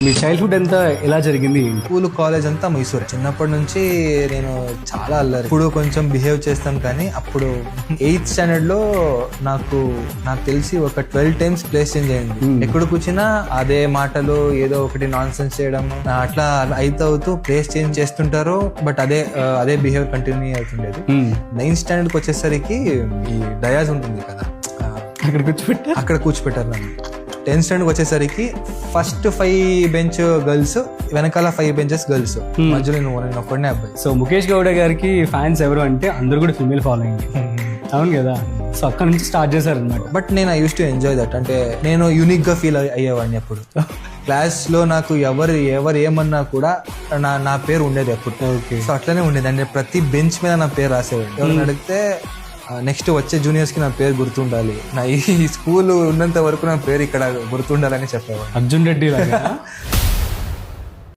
మీ childhood అంతా ఎలా జరిగింది? స్కూల్ కాలేజ్ అంతా మైసూర్. చిన్నప్పటి నుంచి నేను చాలా అల్లరి. ఇప్పుడు కొంచెం బిహేవ్ చేస్తాను, కానీ అప్పుడు 8th స్టాండర్డ్ లో నాకు తెలిసి ఒక 12 times ప్లేస్ చేంజ్ అయింది. ఎక్కడ కూర్చున్నా అదే మాటలు, ఏదో ఒకటి నాన్ సెన్స్ చేయడం, అట్లా అవుతూ ప్లేస్ చేంజ్ చేస్తుంటారు. బట్ అదే బిహేవియర్ కంటిన్యూ అవుతుండేది. 9th స్టాండర్డ్కి వచ్చేసరికి ఈ డయాస్ ఉంటుంది కదా, అక్కడ కూర్చోపెట్టారు నన్ను. 10th స్టాండర్డ్కి వచ్చేసరికి ఫస్ట్ 5 bench గర్ల్స్, వెనకాల 5 benches గర్ల్స్, మధ్యలో నేను ఒక్కడనే అబ్బాయి. సో ముఖేష్ గౌడ గారికి ఫ్యాన్స్ ఎవరు అంటే అందరూ కూడా ఫీమేల్ ఫాలోయింగ్. అవును కదా, సో అక్కడ నుంచి స్టార్ట్ చేశారు అనమాట. బట్ నేను I use to enjoy that. అంటే నేను యూనిక్ గా ఫీల్ అయ్యేవాడిని. అప్పుడు క్లాస్ లో నాకు ఎవరు ఏమన్నా కూడా నా పేరు ఉండేది ఎప్పుడు. ఓకే, సో అట్లనే ఉండేది. అంటే ప్రతి బెంచ్ మీద నా పేరు రాసేవాడు. ఎవరైనా అడిగితే నెక్స్ట్ వచ్చే జూనియర్స్ కి నా పేరు గుర్తుండాలి, నా ఈ స్కూల్ ఉన్నంత వరకు నా పేరు ఇక్కడ గుర్తుండాలని చెప్పేవాడు. అర్జున్ రెడ్డి లాగా.